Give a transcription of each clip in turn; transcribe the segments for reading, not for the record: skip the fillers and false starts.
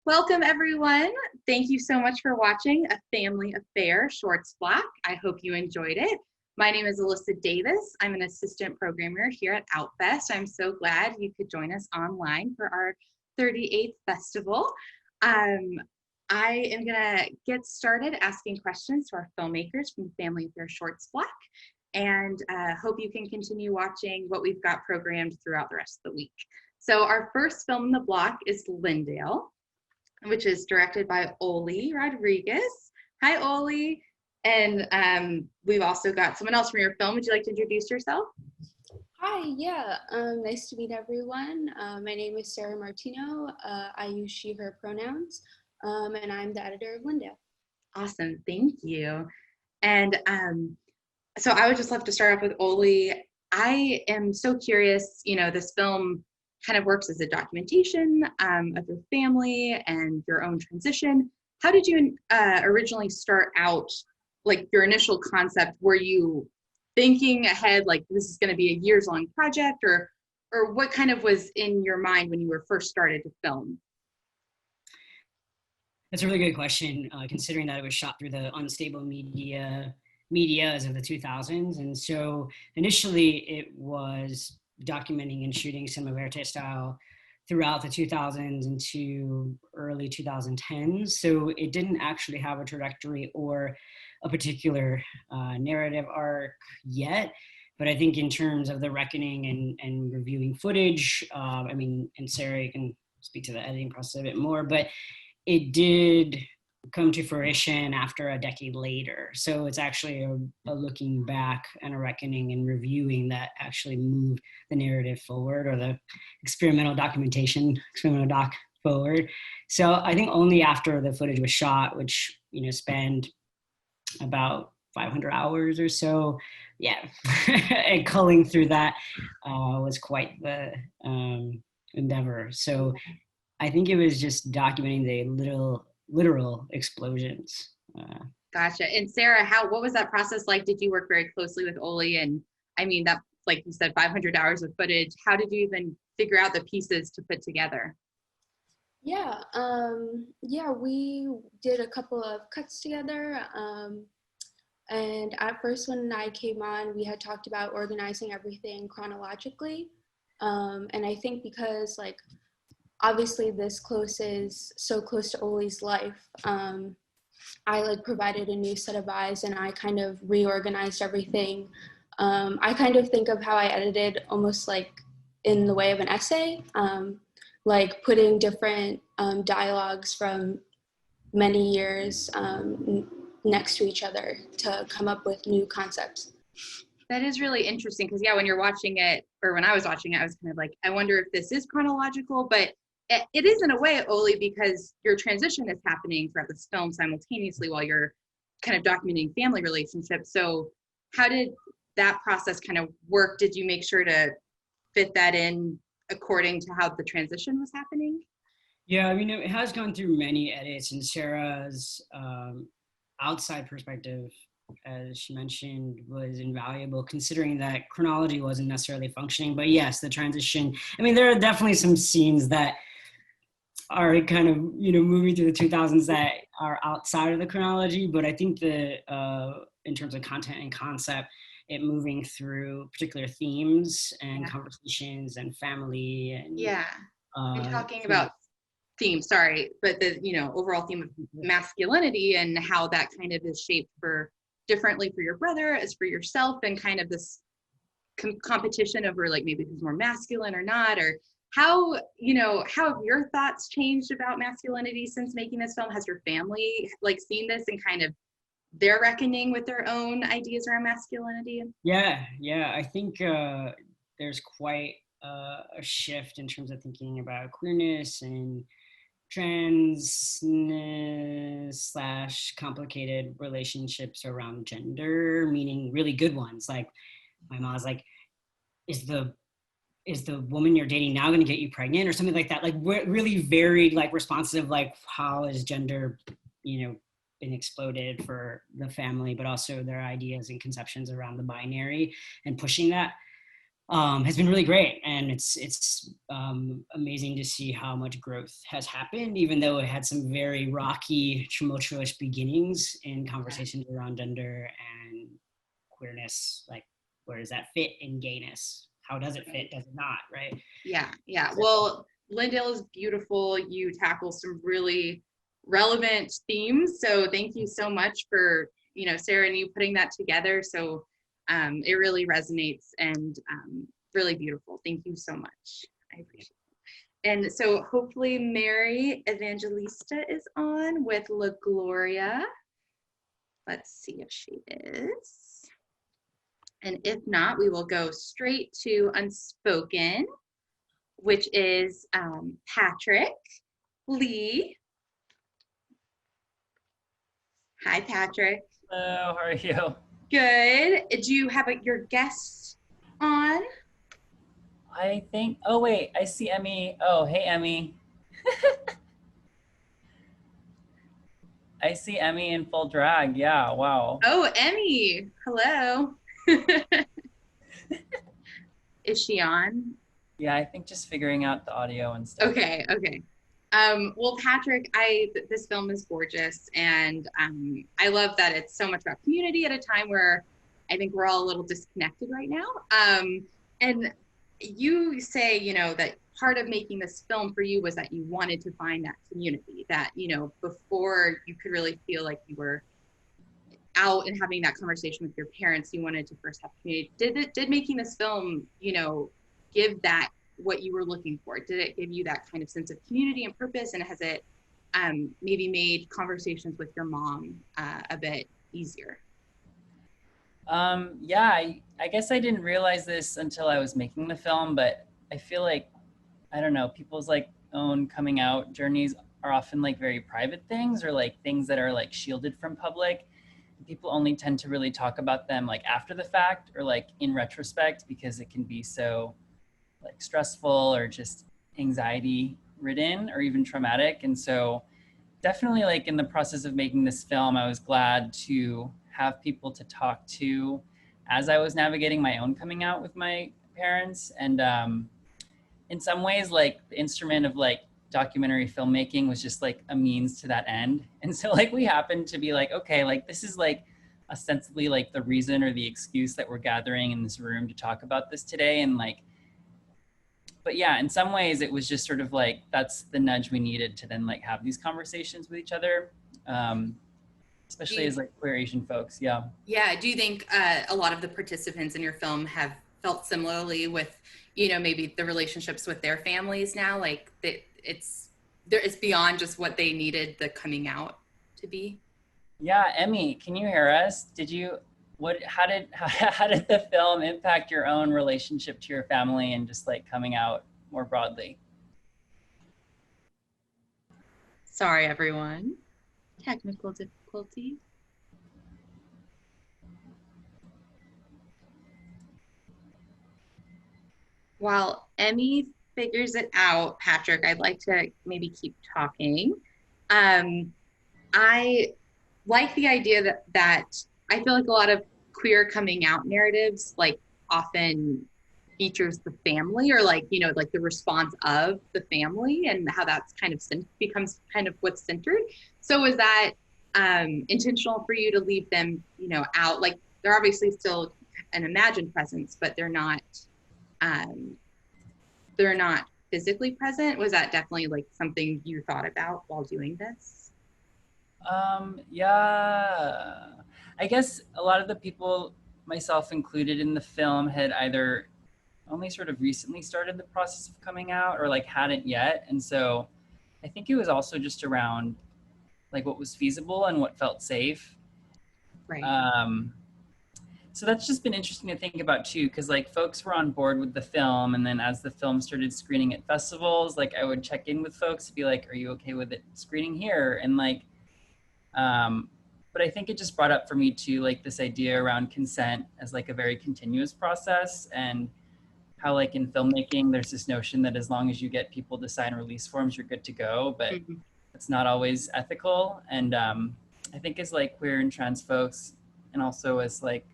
Welcome, everyone. Thank you so much for watching A Family Affair Shorts Block. I hope you enjoyed it. My name is Alyssa Davis. I'm an assistant programmer here at Outfest. I'm so glad you could join us online for our 38th festival. I am going to get started asking questions to our filmmakers from the Family Affair Shorts Block, and hope you can continue watching what we've got programmed throughout the rest of the week. So our first film in the block is Lindale, which is directed by Oli Rodriguez. Hi, Oli. And we've also got someone else from your film. Would you like to introduce yourself? Hi, nice to meet everyone. My name is Sarah Martino. I use she, her pronouns, and I'm the editor of Lindale. Awesome, thank you. And so I would just love to start off with Oli. I am so curious, this film kind of works as a documentation of your family and your own transition. How did you originally start out, like your initial concept? Were you thinking ahead, like this is going to be a years-long project, or what kind of was in your mind when you were first started to film? That's a really good question, considering that it was shot through the unstable media as of the 2000s. And so initially it was documenting and shooting cinema verite style throughout the 2000s into early 2010s. So it didn't actually have a trajectory or a particular narrative arc yet. But I think in terms of the reckoning and reviewing footage, and Sarah, you can speak to the editing process a bit more, but it did come to fruition after a decade later. So it's actually a looking back and a reckoning and reviewing that actually moved the narrative forward, or the experimental doc forward. So I think only after the footage was shot, which, spanned about 500 hours or so, and culling through that was quite the endeavor. So I think it was just documenting the literal explosions. Gotcha. And Sarah, what was that process like? Did you work very closely with Oli? And I mean, that, like you said, 500 hours of footage. How did you even figure out the pieces to put together? We did a couple of cuts together. And at first when I came on, we had talked about organizing everything chronologically. And I think because obviously this is so close to Oli's life, I provided a new set of eyes and I kind of reorganized everything. I kind of think of how I edited almost in the way of an essay, putting different dialogues from many years next to each other to come up with new concepts. That is really interesting because, when you're watching it, or when I was watching it, I was kind of like, I wonder if this is chronological, but it is in a way, Oli, because your transition is happening throughout this film simultaneously while you're kind of documenting family relationships. So how did that process kind of work? Did you make sure to fit that in according to how the transition was happening? Yeah, it has gone through many edits, and Sarah's outside perspective, as she mentioned, was invaluable, considering that chronology wasn't necessarily functioning. But yes, the transition, there are definitely some scenes that are kind of, moving through the 2000s that are outside of the chronology. But I think in terms of content and concept, it moving through particular themes and conversations and family and and talking about theme, sorry, but the overall theme of masculinity and how that kind of is shaped differently for your brother as for yourself, and kind of this competition over maybe who's more masculine or not, or how have your thoughts changed about masculinity since making this film? Has your family seen this and kind of their reckoning with their own ideas around masculinity? Yeah, I think there's quite a shift in terms of thinking about queerness and transness / complicated relationships around gender, meaning really good ones. Like my mom's like, is the woman you're dating now going to get you pregnant or something like that? Really varied, responsive, how is gender, been exploded for the family, but also their ideas and conceptions around the binary and pushing that. has been really great. And it's amazing to see how much growth has happened, even though it had some very rocky, tumultuous beginnings in conversations around gender and queerness. Like, where does that fit in gayness? How does it fit? Does it not? Right? Yeah, yeah. Well, Lindale is beautiful. You tackle some really relevant themes. So thank you so much for, Sarah and you putting that together. So it really resonates and really beautiful. Thank you so much. I appreciate it. And so hopefully Mary Evangelista is on with La Gloria. Let's see if she is. And if not, we will go straight to Unspoken, which is Patrick Lee. Hi, Patrick. Hello, how are you? Good. Do you have your guest on? I think, oh wait, I see Emmy. Oh, hey, Emmy. I see Emmy in full drag. Yeah, wow. Oh, Emmy. Hello. Is she on? Yeah, I think just figuring out the audio and stuff. Okay. Well, Patrick, this film is gorgeous, and I love that it's so much about community at a time where I think we're all a little disconnected right now. And you say, that part of making this film for you was that you wanted to find that community, that, before you could really feel like you were out and having that conversation with your parents, you wanted to first have community. Did making this film, give that what you were looking for? Did it give you that kind of sense of community and purpose? And has it maybe made conversations with your mom a bit easier? Yeah, I guess I didn't realize this until I was making the film, but I feel like, I don't know, people's like own coming out journeys are often like very private things, or like things that are like shielded from public. People only tend to really talk about them like after the fact or like in retrospect, because it can be so like stressful or just anxiety ridden or even traumatic. And so definitely like in the process of making this film, I was glad to have people to talk to as I was navigating my own coming out with my parents. And in some ways, like the instrument of like documentary filmmaking was just like a means to that end. And so like we happened to be like, okay, like this is like ostensibly like the reason or the excuse that we're gathering in this room to talk about this today. And like, but yeah, in some ways it was just sort of like, that's the nudge we needed to then like have these conversations with each other. Especially as like queer Asian folks. Yeah. Yeah. Do you think a lot of the participants in your film have felt similarly with, maybe the relationships with their families now? Like it's beyond just what they needed the coming out to be? Yeah. Emmy, can you hear us? How did the film impact your own relationship to your family and just like coming out more broadly? Sorry, everyone. Technical difficulty. While Emmy figures it out, Patrick, I'd like to maybe keep talking. I like the idea that I feel like a lot of queer coming out narratives like often features the family, or like like the response of the family, and how that's kind of becomes kind of what's centered. So is that intentional for you to leave them out? Like they're obviously still an imagined presence, but they're not physically present. Was that definitely like something you thought about while doing this? Yeah, I guess a lot of the people, myself included in the film, had either only sort of recently started the process of coming out or like hadn't yet. And so I think it was also just around like what was feasible and what felt safe. Right. So that's just been interesting to think about too, because like folks were on board with the film, and then as the film started screening at festivals, like I would check in with folks to be like, are you okay with it screening here? And like, but I think it just brought up for me too, like this idea around consent as like a very continuous process, and how like in filmmaking, there's this notion that as long as you get people to sign release forms, you're good to go, but it's not always ethical. And I think as like queer and trans folks, and also as like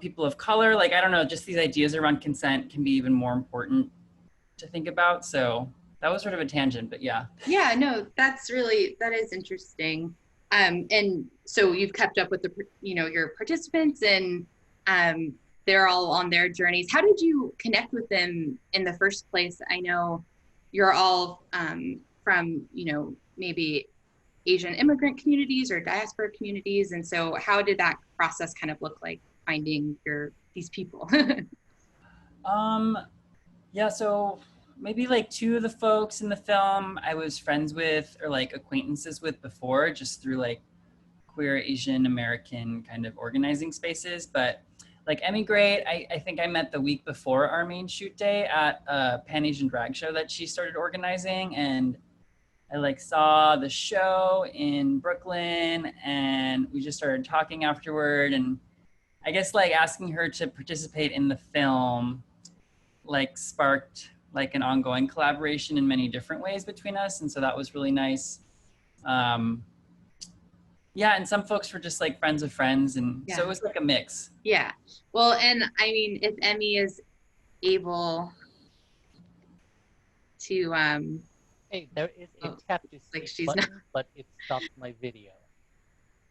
people of color. Like, I don't know, just these ideas around consent can be even more important to think about. So that was sort of a tangent, but yeah. Yeah, no, that is interesting. And so you've kept up with your participants, and they're all on their journeys. How did you connect with them in the first place? I know you're all from, maybe Asian immigrant communities or diaspora communities. And so how did that process kind of look like, finding these people? Yeah, so maybe like two of the folks in the film I was friends with or like acquaintances with before, just through like queer Asian American kind of organizing spaces. But like Emmy Great, I think I met the week before our main shoot day at a Pan Asian drag show that she started organizing. And I like saw the show in Brooklyn and we just started talking afterward. And I guess like asking her to participate in the film like sparked like an ongoing collaboration in many different ways between us. And so that was really nice. Yeah, and some folks were just like friends of friends. And so it was like a mix. Yeah. Well, and I mean, if Emmy is able to, hey, there is a tap to like speak she's button, but it stopped my video.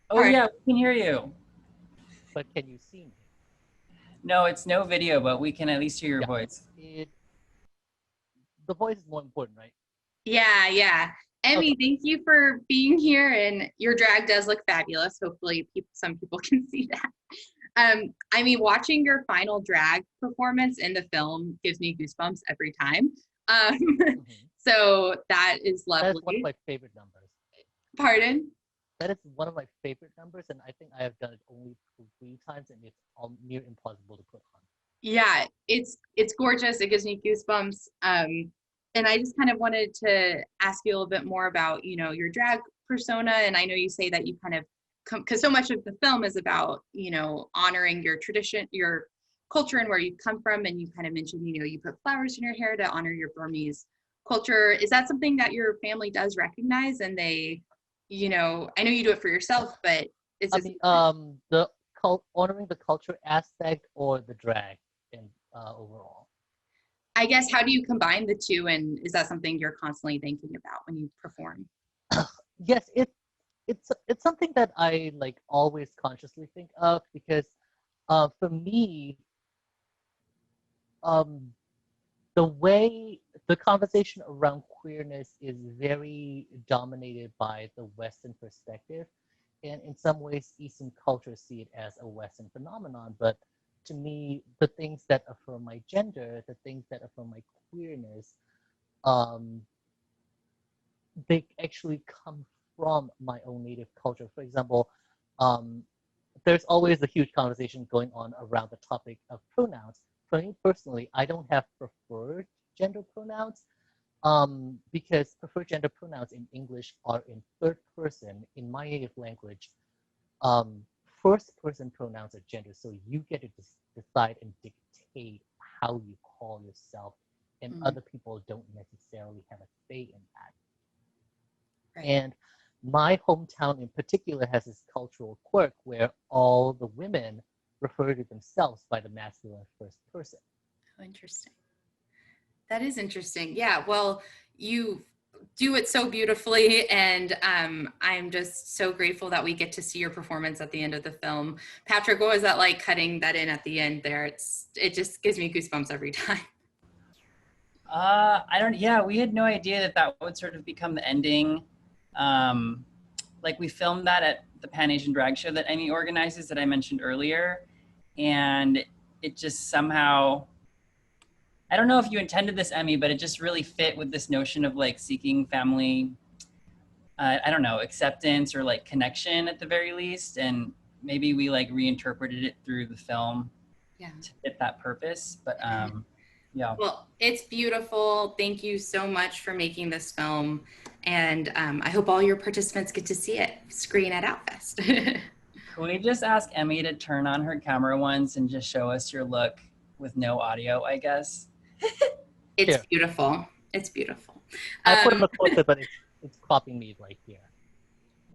Oh yeah, we can hear you. But can you see me? No, it's no video, but we can at least hear your voice. The voice is more important, right? Yeah. Emmy, thank you for being here, and your drag does look fabulous. Hopefully some people can see that. I mean, watching your final drag performance in the film gives me goosebumps every time. So that is lovely. That's one of my favorite numbers. Pardon? That is one of my favorite numbers, and I think I have done it only 3 times, and it's all near impossible to put on. Yeah, it's gorgeous. It gives me goosebumps. And I just kind of wanted to ask you a little bit more about, your drag persona. And I know you say that you kind of because so much of the film is about, honoring your tradition, your culture and where you come from. And you kind of mentioned, you put flowers in your hair to honor your Burmese culture. Is that something that your family does recognize? And they, I know you do it for yourself, but is this the honoring the culture aspect or the drag in overall? I guess, how do you combine the two, and is that something you're constantly thinking about when you perform? Yes, it's something that I like always consciously think of, because for me, the way the conversation around queerness is very dominated by the Western perspective, and in some ways Eastern cultures see it as a Western phenomenon, but to me, the things that affirm my gender, the things that affirm my queerness, they actually come from my own native culture. For example, there's always a huge conversation going on around the topic of pronouns. For me personally, I don't have preferred gender pronouns, because preferred gender pronouns in English are in third person. In my native language, first person pronouns are gender, so you get to decide and dictate how you call yourself, and other people don't necessarily have a say in that. Right. And my hometown in particular has this cultural quirk where all the women refer to themselves by the masculine first person. Oh, interesting. That is interesting. Yeah, well, you do it so beautifully, and I'm just so grateful that we get to see your performance at the end of the film. Patrick, what was that like, cutting that in at the end there? It just gives me goosebumps every time. We had no idea that would sort of become the ending. Like, we filmed that at the Pan Asian drag show that Emmy organizes that I mentioned earlier, and it just somehow, I don't know if you intended this, Emmy, but it just really fit with this notion of like seeking family, I don't know, acceptance or like connection at the very least. And maybe we like reinterpreted it through the film to fit that purpose. But yeah. Well, it's beautiful. Thank you so much for making this film. And I hope all your participants get to see it screen at Outfest. Can we just ask Emmy to turn on her camera once and just show us your look with no audio, I guess? It's beautiful. It's beautiful. I put it closer, but it's cropping me right here.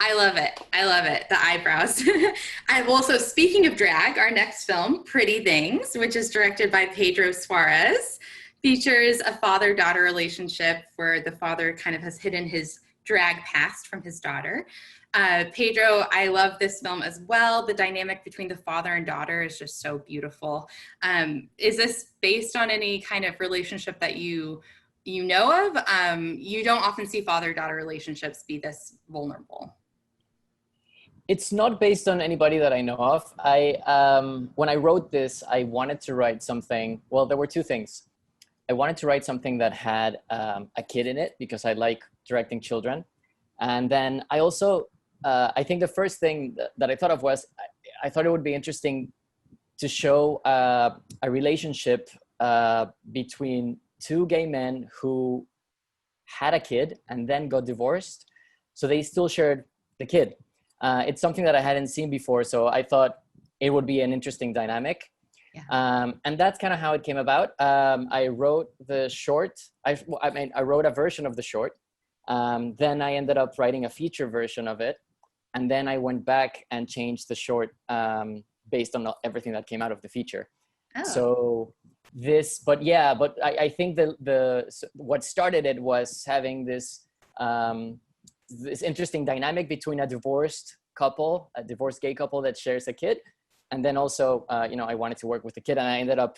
I love it. I love it. The eyebrows. I've also, speaking of drag, our next film, Pretty Things, which is directed by Pedro Suarez, features a father-daughter relationship where the father kind of has hidden his drag past from his daughter. Pedro, I love this film as well. The dynamic between the father and daughter is just so beautiful. Is this based on any kind of relationship that you know of? You don't often see father-daughter relationships be this vulnerable. It's not based on anybody that I know of. When I wrote this, I wanted to write something. Well, there were two things. I wanted to write something that had a kid in it because I like directing children. And then I also, I think the first thing that I thought of was, I thought it would be interesting to show a relationship between two gay men who had a kid and then got divorced. So they still shared the kid. It's something that I hadn't seen before. So I thought it would be an interesting dynamic. Yeah. And that's kind of how it came about. I wrote the short. I wrote a version of the short. Then I ended up writing a feature version of it. And then I went back and changed the short based on everything that came out of the feature. Oh. So but I think what started it was having this interesting dynamic between a divorced gay couple that shares a kid. And then also, I wanted to work with the kid, and I ended up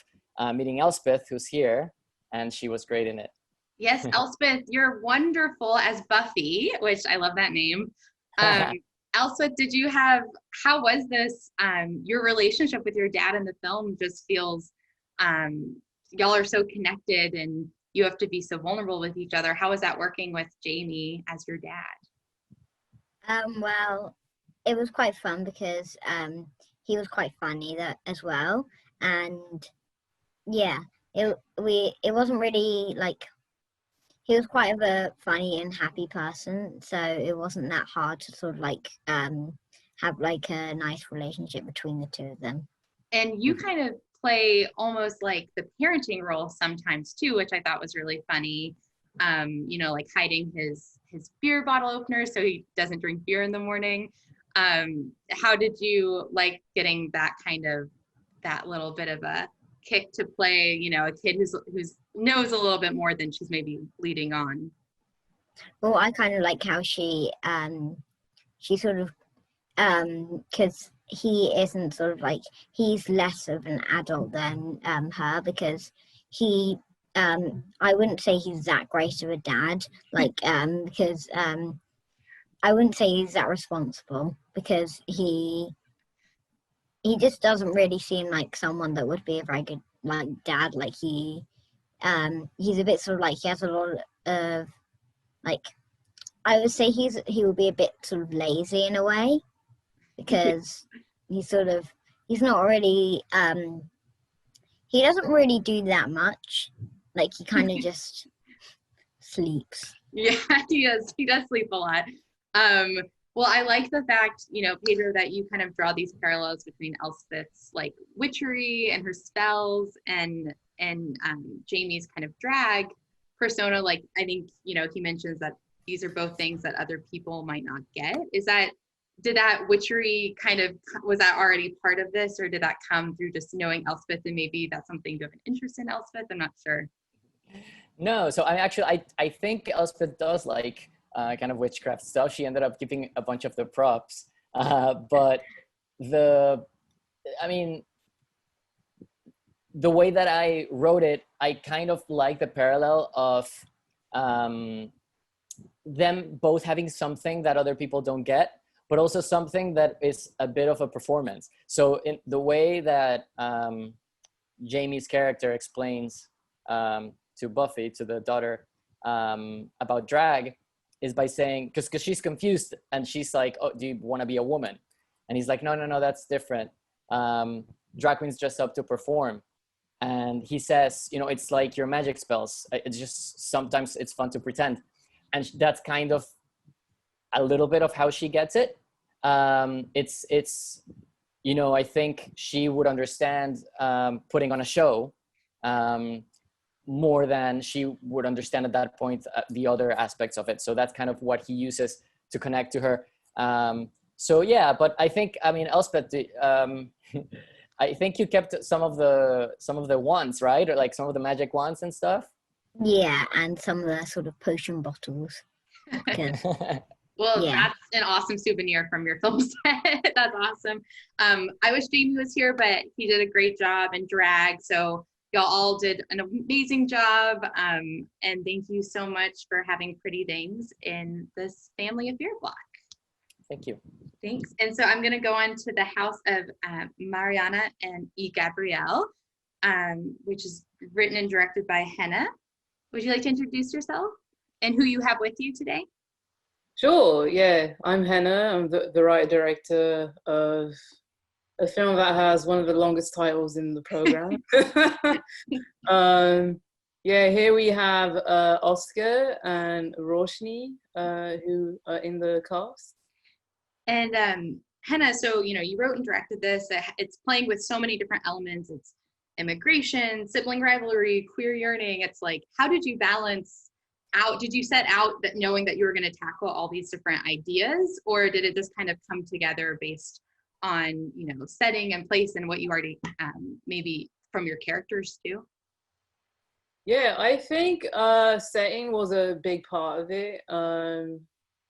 meeting Elspeth, who's here, and she was great in it. Yes, Elspeth, you're wonderful as Buffy, which I love that name. Elspeth, how was this, your relationship with your dad in the film just feels, y'all are so connected and you have to be so vulnerable with each other. How was that working with Jamie as your dad? Well, it was quite fun because he was quite funny as well, and yeah, it wasn't really like, he was quite a funny and happy person, so it wasn't that hard to sort of like have like a nice relationship between the two of them. And you kind of play almost like the parenting role sometimes too, which I thought was really funny. Like hiding his beer bottle opener so he doesn't drink beer in the morning. How did you like getting that little bit of a kick to play, a kid who's knows a little bit more than she's maybe leading on? Well, I kind of like how she sort of, because he isn't sort of like, he's less of an adult than her, because he, I wouldn't say he's that great of a dad, like, because I wouldn't say he's that responsible, because he just doesn't really seem like someone that would be a very good like dad. Like he's a bit sort of like, he has a lot of like, I would say he will be a bit sort of lazy in a way, because he's not really he doesn't really do that much. Like he kind of just sleeps. Yeah, he does sleep a lot. Well, I like the fact, Pedro, that you kind of draw these parallels between Elspeth's like witchery and her spells and Jamie's kind of drag persona. Like, I think, he mentions that these are both things that other people might not get. Did that witchery was that already part of this, or did that come through just knowing Elspeth and maybe that's something you have an interest in Elspeth? I'm not sure. No, so I think Elspeth does like kind of witchcraft stuff. She ended up giving a bunch of the props, but the way that I wrote it, I kind of like the parallel of them both having something that other people don't get, but also something that is a bit of a performance. So in the way that Jamie's character explains to Buffy, to the daughter, about drag, is by saying, because she's confused and she's like, oh, do you want to be a woman? And he's like, no, that's different. Drag queens dress up to perform. And he says, it's like your magic spells. It's just, sometimes it's fun to pretend. And that's kind of a little bit of how she gets it. It's I think she would understand putting on a show more than she would understand at that point the other aspects of it. So that's kind of what he uses to connect to her. So yeah, but I think, I mean, Elspeth, I think you kept some of the wands, right? Or like some of the magic wands and stuff. Yeah, and some of the sort of potion bottles. 'Cause, Well, yeah. that's an awesome souvenir from your film set. That's awesome. I wish Jamie was here, but he did a great job in drag. So y'all all did an amazing job. And thank you so much for having pretty things in this family of fear block. Thank you. Thanks. And so I'm going to go on to the house of Mariana and E. Gabrielle, which is written and directed by Henna. Would you like to introduce yourself and who you have with you today? Sure, yeah. I'm Henna. I'm the writer-director of a film that has one of the longest titles in the program. Yeah, here we have Oscar and Roshni, who are in the cast. And Henna, so you wrote and directed this. It's playing with so many different elements. It's immigration, sibling rivalry, queer yearning. It's like, how did you balance out? Did you set out that knowing that you were going to tackle all these different ideas, or did it just kind of come together based on setting and place and what you already maybe from your characters too? Yeah, I think setting was a big part of it.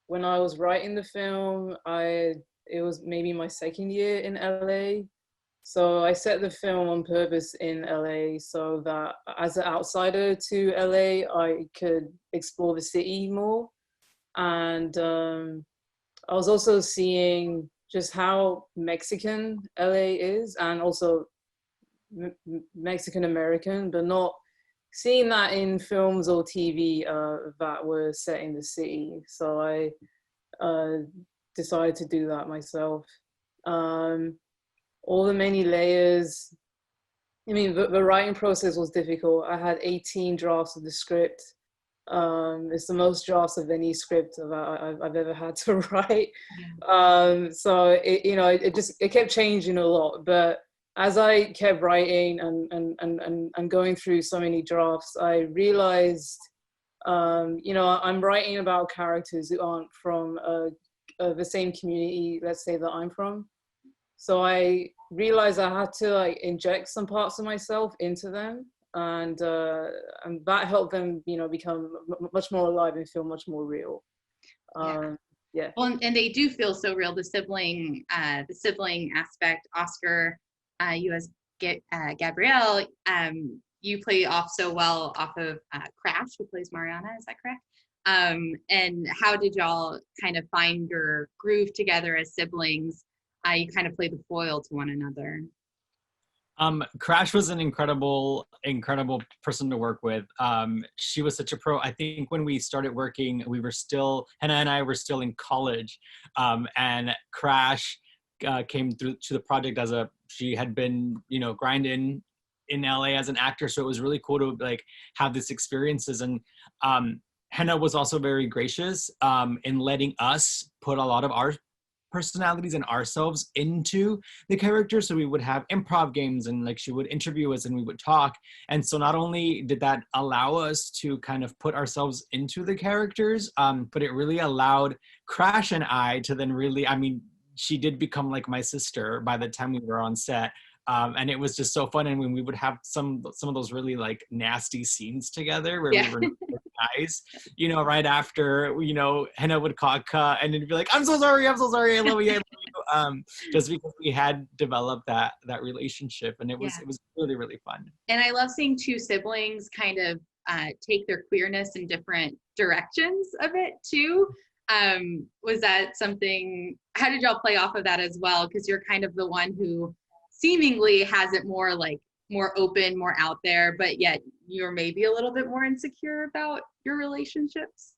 When I was writing the film, it was maybe my second year in LA. So I set the film on purpose in LA so that as an outsider to LA, I could explore the city more. And I was also seeing just how Mexican LA is, and also Mexican American, but not seeing that in films or TV that were set in the city. So I decided to do that myself. All the many layers. I mean, the writing process was difficult. I had 18 drafts of the script. It's the most drafts of any script I've ever had to write. So it kept changing a lot. But as I kept writing and going through so many drafts, I realized, I'm writing about characters who aren't from the same community, let's say, that I'm from. So I realized I had to inject some parts of myself into them, and that helped them, become much more alive and feel much more real. Yeah. Well, and they do feel so real. The sibling aspect. Oscar, you as Gabrielle, you play off so well off of Crash, who plays Mariana. Is that correct? And how did y'all kind of find your groove together as siblings? You kind of play the foil to one another. Crash was an incredible person to work with. She was such a pro. I think when we started working, Henna and I were still in college, and Crash came through to the project she had been, grinding in LA as an actor. So it was really cool to have these experiences. And Henna was also very gracious in letting us put a lot of our personalities and ourselves into the characters. So we would have improv games, and she would interview us and we would talk. And so not only did that allow us to kind of put ourselves into the characters, but it really allowed Crash and I to then really, she did become like my sister by the time we were on set. And it was just so fun. And when we would have some of those really nasty scenes together where we were nice, right after, Henna would call cut and it'd be like, I'm so sorry, I love you, just because we had developed that relationship, and it was really, really fun. And I love seeing two siblings kind of take their queerness in different directions of it too. Was that something, how did y'all play off of that as well? Because you're kind of the one who seemingly has it more open, more out there, but yet you're maybe a little bit more insecure about your relationships.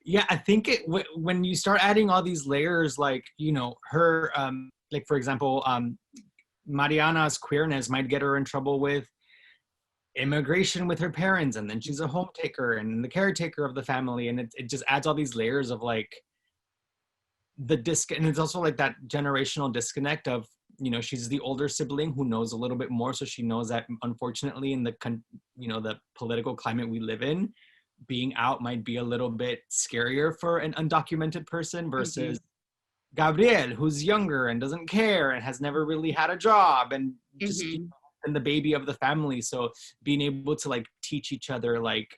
Yeah, I think when you start adding all these layers, her, for example, Mariana's queerness might get her in trouble with immigration with her parents, and then she's a home taker and the caretaker of the family, and it just adds all these layers of the and it's also that generational disconnect of, she's the older sibling who knows a little bit more, so she knows that unfortunately in the the political climate we live in, being out might be a little bit scarier for an undocumented person versus Gabriel, who's younger and doesn't care and has never really had a job and just and the baby of the family. So being able to like teach each other like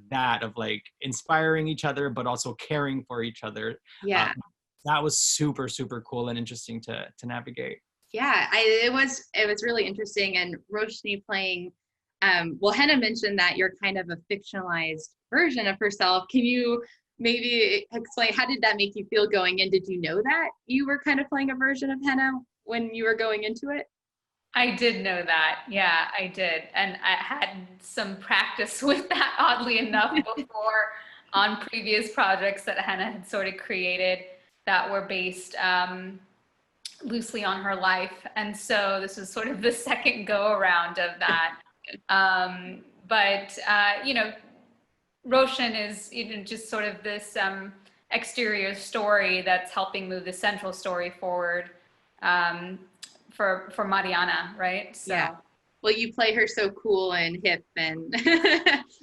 that of like inspiring each other but also caring for each other. Yeah. That was super, super cool and interesting to navigate. Yeah, it was really interesting. And Roshni playing, well, Henna mentioned that you're kind of a fictionalized version of herself. Can you maybe explain, how did that make you feel going in? Did you know that you were kind of playing a version of Henna when you were going into it? I did know that. Yeah, I did. And I had some practice with that, oddly enough, before on previous projects that Henna had sort of created that were based loosely on her life. And so this was sort of the second go around of that. You know, Roshan is, you know, just sort of this exterior story that's helping move the central story forward for Mariana, right? So. Yeah. Well, you play her so cool and hip, and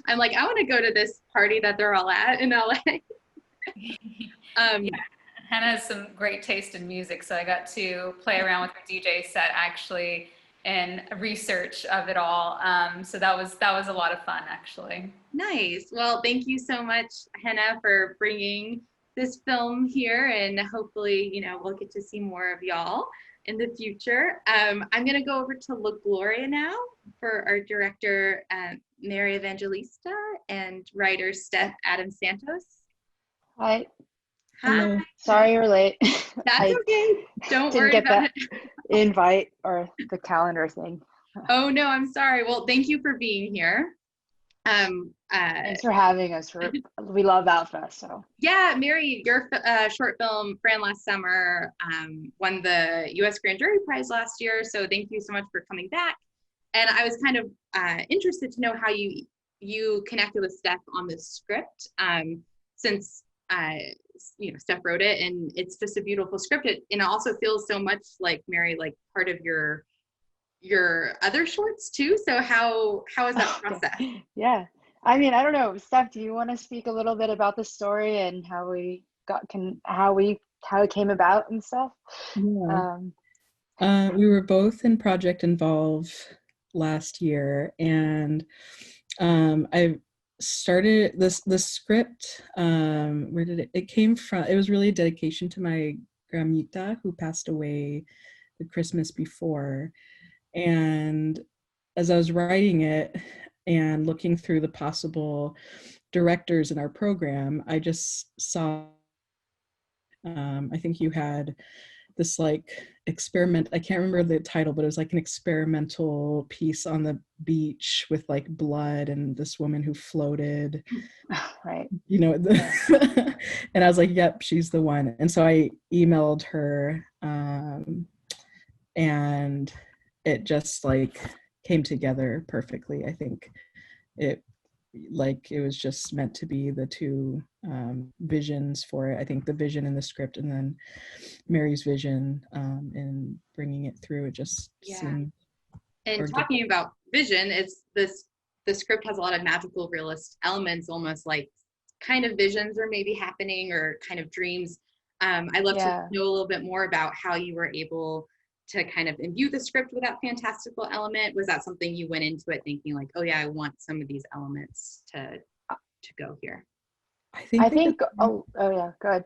I'm like, I want to go to this party that they're all at in LA. Yeah. Henna has some great taste in music, so I got to play around with her DJ set actually and research of it all. So that was a lot of fun, actually. Nice. Well, thank you so much, Henna, for bringing this film here, and hopefully, you know, we'll get to see more of y'all in the future. I'm going to go over to La Gloria now for our director, Mary Evangelista, and writer Steph Adam Santos. Hi. Hi. Hello. Sorry you're late. That's okay. Don't worry didn't get about that invite or the calendar thing. Oh no, I'm sorry. Well, thank you for being here. Thanks for having us. We love Outfest. So yeah, Mary, your short film Fran last summer won the U.S. Grand Jury Prize last year. So thank you so much for coming back. And I was kind of interested to know how you connected with Steph on the script, since you know, Steph wrote it, and it's just a beautiful script. And it also feels so much like, Mary, like part of your other shorts too. So how is that process? Yeah, I mean, I don't know, Steph, do you want to speak a little bit about the story and how it came about and stuff? Yeah. We were both in Project Involve last year, and I started the script. Where did it came from? It was really a dedication to my Gramita, who passed away the Christmas before. And as I was writing it and looking through the possible directors in our program, I just saw, I think you had this like experiment, I can't remember the title, but it was like an experimental piece on the beach with like blood and this woman who floated, right? You know, and I was like, yep, she's the one. And so I emailed her, and it just like came together perfectly. I think it was just meant to be the two visions for it. I think the vision in the script, and then Mary's vision in bringing it through. It just seemed. And talking about vision, the script has a lot of magical realist elements, almost like kind of visions or maybe happening or kind of dreams. I'd love to know a little bit more about how you were able to kind of imbue the script with that fantastical element. Was that something you went into it thinking like, oh yeah, I want some of these elements to go here? I think oh yeah, go ahead.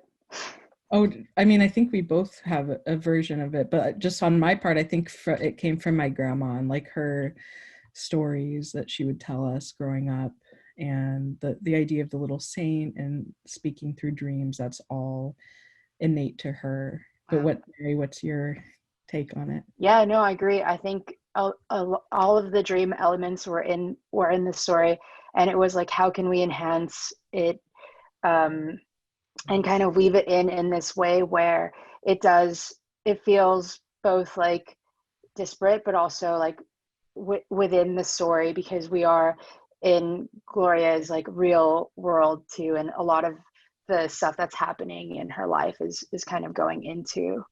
Oh, I mean, I think we both have a version of it, but just on my part, I think it came from my grandma and like her stories that she would tell us growing up, and the idea of the little saint and speaking through dreams, that's all innate to her. But Mary, what's your take on it? Yeah, no, I agree. I think all of the dream elements were in the story, and it was like, how can we enhance it and kind of weave it in this way where it feels both like disparate but also like within the story, because we are in Gloria's like real world too, and a lot of the stuff that's happening in her life is kind of going into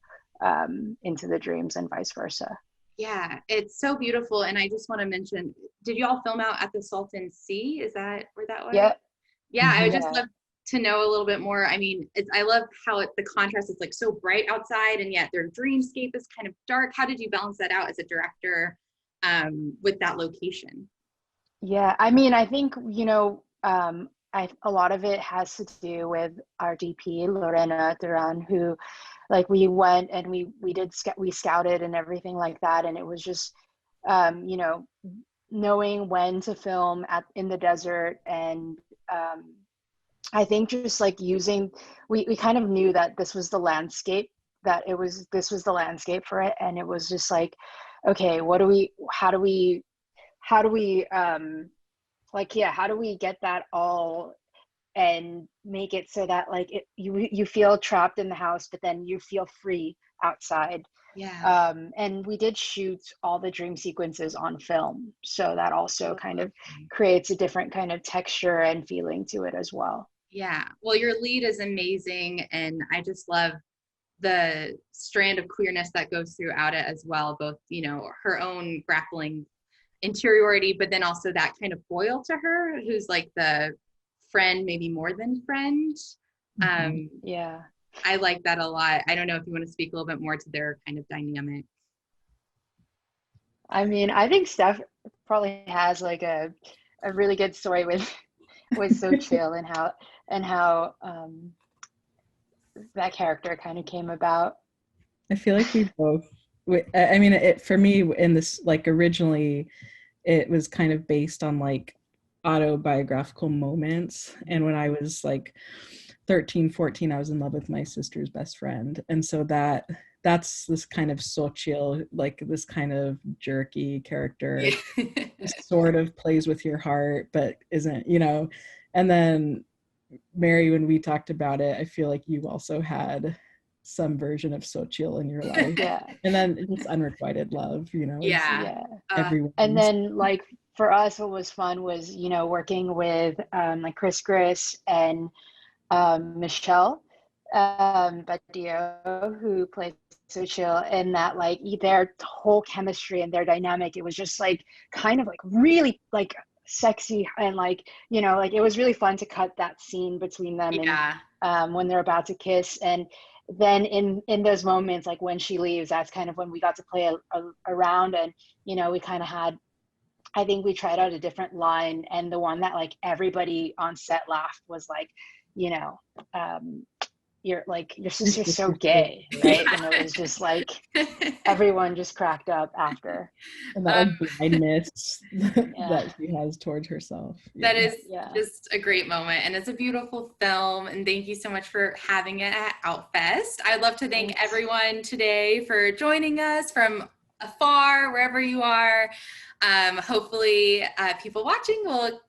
the dreams and vice versa. Yeah, it's so beautiful. And I just want to mention, did you all film out at the Salton Sea? Is that where that was? Yeah. Yeah, I would just love to know a little bit more. I mean, I love how the contrast is like so bright outside, and yet their dreamscape is kind of dark. How did you balance that out as a director with that location? Yeah, I mean, I think, you know, a lot of it has to do with our DP, Lorena Duran, who, like, we went and we scouted and everything like that, and it was just, you know, knowing when to film in the desert, and I think just like we kind of knew that this was the landscape, this was the landscape for it, and it was just like, okay, how do we like, yeah, how do we get that all and make it so that like you feel trapped in the house, but then you feel free outside. Yeah. And we did shoot all the dream sequences on film, so that also kind of creates a different kind of texture and feeling to it as well. Yeah, well, your lead is amazing, and I just love the strand of queerness that goes throughout it as well, both, you know, her own grappling interiority, but then also that kind of foil to her, who's like the friend, maybe more than friend. Yeah, I like that a lot. I don't know if you want to speak a little bit more to their kind of dynamic. I mean, I think Steph probably has like a really good story with So Chill, and how that character kind of came about. I feel like we both, I mean, for me in this, like, originally it was kind of based on like autobiographical moments. And when I was like 13, 14, I was in love with my sister's best friend. And so that's this kind of Xochitl, like this kind of jerky character, sort of plays with your heart, but isn't, you know. And then Mary, when we talked about it, I feel like you also had some version of Xochitl in your life. Yeah. And then just unrequited love, you know. Yeah. Everyone. And then like for us, what was fun was, you know, working with like Chris and Michelle Badio, who plays Xochitl, and that like their whole chemistry and their dynamic, it was just like kind of like really like sexy, and like, you know, like it was really fun to cut that scene between them. Yeah. And when they're about to kiss, and then in those moments, like when she leaves, that's kind of when we got to play around, and, you know, we kind of had, I think we tried out a different line, and the one that like everybody on set laughed was like, you know, your sister's so gay, right? And it was just like everyone just cracked up after. And that like blindness that she has towards herself. That is just a great moment, and it's a beautiful film, and thank you so much for having it at Outfest. I'd love to thank everyone today for joining us from afar, wherever you are. Hopefully people watching will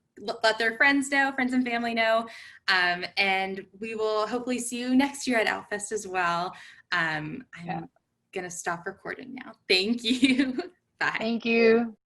let their friends and family know, and we will hopefully see you next year at Outfest as well. I'm gonna stop recording now. Thank you. Bye. Thank you.